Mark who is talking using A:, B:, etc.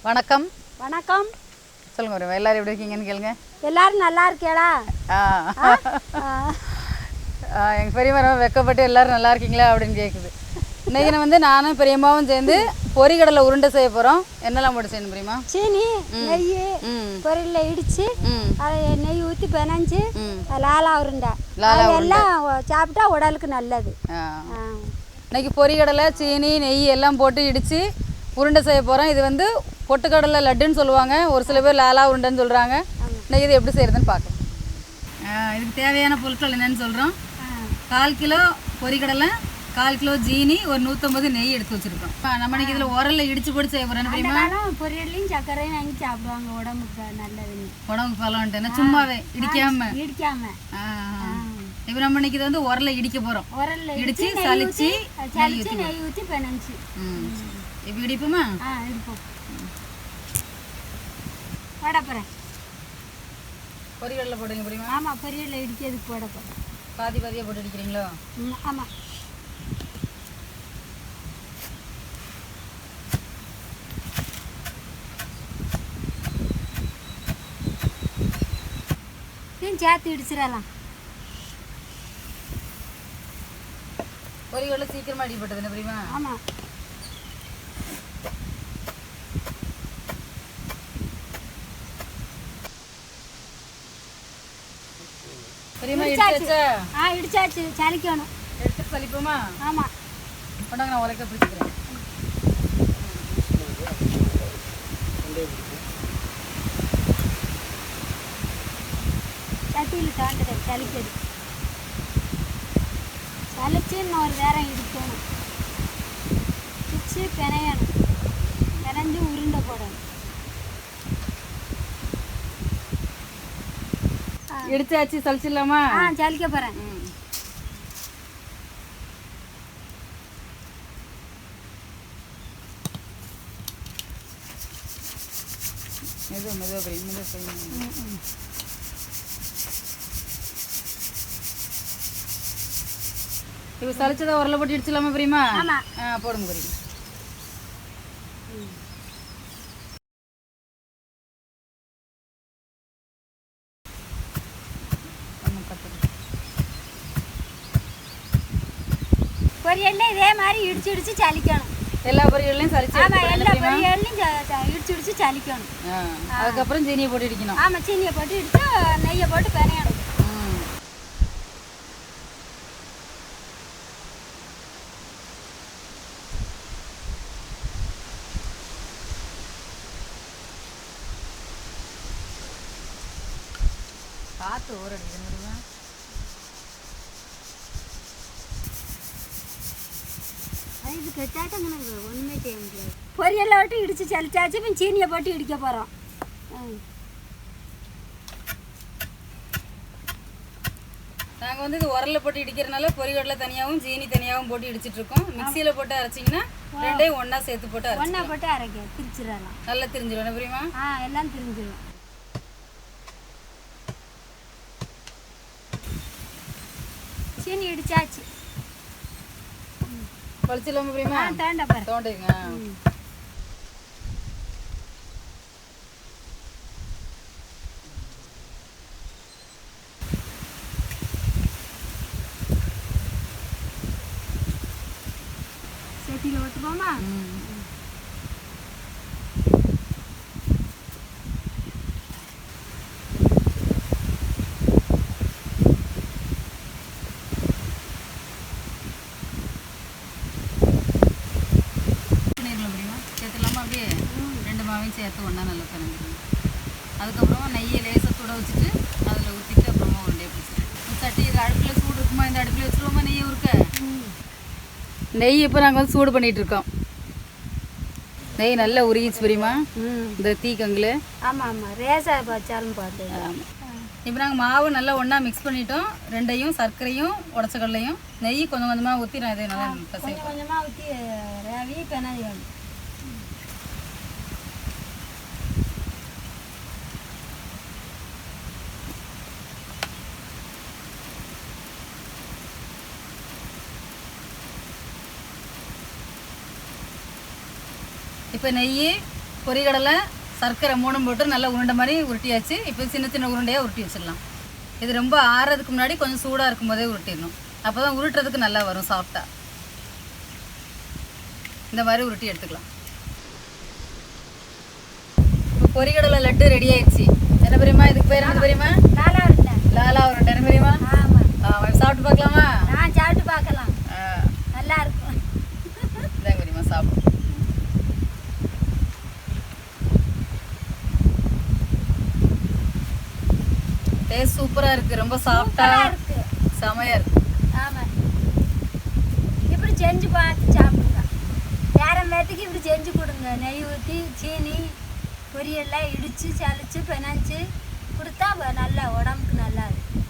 A: வணக்கம்.
B: வணக்கம்.
A: சொல்லுங்க ஒரு எல்லாரும் எப்படி இருக்கீங்கன்னு கேளுங்க.
B: எல்லாரும் நல்லா இருக்கேடா?
A: எங்கள் பெரியம்மா வெக்கப்பட்டு எல்லாரும் நல்லா இருக்கீங்களா அப்படின்னு கேட்குது. இன்றைக்கி வந்து நானும் பெரியம்மாவும் சேர்ந்து பொரிகடலை உருண்டை செய்ய போகிறோம். என்னெல்லாம் போட்டு செய்யணும் பெரியம்மா?
B: சீனி, நெய், பொரியலில் இடித்து அதை நெய் ஊற்றி பிணைஞ்சி லாலா உருண்டை எல்லாம் சாப்பிட்டா உடலுக்கு நல்லது.
A: இன்றைக்கி பொரிகடலை, சீனி, நெய் எல்லாம் போட்டு இடித்து உருண்டை செய்ய போகிறோம். இது வந்து பொட்டுக்கடலை லட்டுன்னு சொல்லுவாங்க, ஒரு சில பேர் லாலா உருண்டைன்னு சொல்கிறாங்க. இன்றைக்கி இது எப்படி செய்கிறதுன்னு பார்க்கலாம். இதுக்கு தேவையான பொருட்கள் என்னென்னு சொல்கிறோம். 1/4 கிலோ பொரிகடலை, 1/4 கிலோ ஜீனி, ஒரு 150 நெய் எடுத்து வச்சுருக்கோம். நம்ம இன்னைக்கு இதில் உரலில் இடித்து போட்டு செய்ய போகிறேன். தெரியுமா?
B: பொரியலையும் சர்க்கரையும் வாங்கி சாப்பிடுவாங்க, உடம்புக்கு நல்லது.
A: உடம்புக்கு பலன்ட்டு சும்மாவே இடிக்காம இப்போ நம்ம இன்னைக்கு இதை வந்து உரலில் இடிக்க போகிறோம். இடித்து சலிச்சு
B: நெய் ஊற்றி பிணைஞ்சி
A: இப்போ இடிப்போமா?
B: இடிப்போம். போடப்போகிறேன்.
A: பொரிகடலை போடுங்க புரியுமா?
B: ஆமாம், பொரியலில் இடிக்கிறதுக்கு போட போகிறேன்.
A: பாதி பாதியாக போட்டு அடிக்கிறீங்களோ?
B: ஆமாம். சேர்த்து இடிச்சிடலாம்.
A: பொரிகடலை சீக்கிரமாக அடிப்பட்டது புரியுமா?
B: ஆமாம். இடிச்சாச்சு, சலிக்கணும்.
A: எடுத்து சலிப்போமா?
B: ஆமாம்.
A: கொண்டாங்க, நான் உலக்க பிடிச்சிக்கிறேன்.
B: சட்டியில் தாண்டுது, சலிக்கிறது. சலிச்சு இன்னொரு நேரம் இடிக்கணும். இடிச்சு பிணையணும். பிணைஞ்சு உருண்டை போடணும்.
A: இடிச்சாச்சு, சலிச்சிடலாமா?
B: சலிக்க போகிறேன்.
A: மெதுவாக இப்போ சலிச்சதை உரலை போட்டு இடிச்சிடலாமா பிரியுமா? போடுங்க பிரியுமா.
B: பொரியல்லாம் இதே மாதிரி இடிச்சு இடிச்சு சலிக்கணும்.
A: எல்லா பொரியல்லையும் சலிச்சு
B: எல்லா பொரியல்லையும் இடிச்சு இடிச்சு சலிக்கணும்.
A: அதுக்கப்புறம் சீனியை போட்டு இடிக்கணும்.
B: ஆமாம், சீனியை போட்டு இடிச்சு நெய்யை போட்டு பிணையணும்.
A: காற்று ஓரடிக்கணும்.
B: இது கெட்டாட்டம் ஒன்றுமே செய்ய முடியாது. பொரியலை விட்டு இடித்து சலிச்சாச்சு. இப்போ சீனியை போட்டு இடிக்க போகிறோம்.
A: நாங்கள் வந்து இது உரலில் போட்டு இடிக்கிறதுனால பொரிகடலை தனியாகவும் சீனி தனியாகவும் போட்டு இடிச்சிட்டு இருக்கோம். மிக்சியில் போட்டு அரைச்சிங்கன்னா ரெண்டையும் ஒன்றா சேர்த்து போட்டு
B: அரைக்க திரிச்சிடலாம்.
A: நல்லா திரிஞ்சிடும் புரியுமா?
B: எல்லாம் திரிஞ்சிடும். சீனி இடிச்சாச்சு.
A: பழிச்சிடலாமா புரியுமா? தோண்டுங்க.
B: சட்டியில் ஊற்றுப்போமா?
A: சேர்த்து ஒன்றா நல்லா பிணைஞ்சிருங்க. அதுக்கப்புறமா நெய்யை லேசாக சுட வச்சுட்டு அதில் ஊற்றிட்டு அப்புறமா உருண்டையை பிடிச்சிட்டு சட்டி இது அடுப்பில் சூடு இருக்குமா? இந்த அடுப்பில் வச்சுருவோமா நெய்யை உருக்க? நெய் இப்போ நாங்கள் வந்து சூடு பண்ணிகிட்ருக்கோம். நெய் நல்லா உருகிச்சு புரியுமா? இந்த தீக்கங்கில்.
B: ஆமாம், ரேசாக வச்சாலும் பார்த்து.
A: ஆமாம். இப்போ நாங்கள் மாவு நல்லா ஒன்றா மிக்ஸ் பண்ணிட்டோம். ரெண்டையும் சர்க்கரையும் உடச்ச கடலையும் நெய் கொஞ்சம் கொஞ்சமாக ஊற்றி நான் இதை நல்லா
B: கொஞ்சமாக ஊற்றி ரவி பிணையணும்.
A: இப்போ நெய் பொரிகடலை சர்க்கரை 3 போட்டு நல்லா உருண்டை மாதிரி உருட்டியாச்சு. இப்போ சின்ன சின்ன உருண்டையாக உருட்டி வச்சிடலாம். இது ரொம்ப ஆறதுக்கு முன்னாடி கொஞ்சம் சூடாக இருக்கும் போதே உருட்டிடணும். அப்போ தான் உருட்டுறதுக்கு நல்லா வரும் சாஃப்டாக. இந்த மாதிரி உருட்டி எடுத்துக்கலாம். இப்போ பொரிகடலை லட்டு ரெடி ஆயிடுச்சு. என்ன பெரியம்மா இதுக்கு பேர் என்ன பெரியம்மா?
B: லாலா உருண்டை.
A: லாலா உருண்டை. என்ன பெரியம்மா?
B: ஆமாம்.
A: சாப்பிட்டு பார்க்கலாமா?
B: சாப்பிட்டு பார்க்கலாம். நல்லா இருக்கும்.
A: இதாங்க பெரியம்மா சாப்பிடும். டேஸ்ட் சூப்பராக இருக்குது. ரொம்ப சாஃப்டாக
B: இருக்கு.
A: செமையாக இருக்குது.
B: ஆமாம். இப்படி செஞ்சு பார்த்து சாப்பிடுங்க. வேற மேத்துக்கு இப்படி செஞ்சு கொடுங்க. நெய் ஊற்றி சீனி பொரியெல்லாம் இடித்து சலிச்சு பெனஞ்சு கொடுத்தா நல்லா உடம்புக்கு நல்லா இருக்கும்.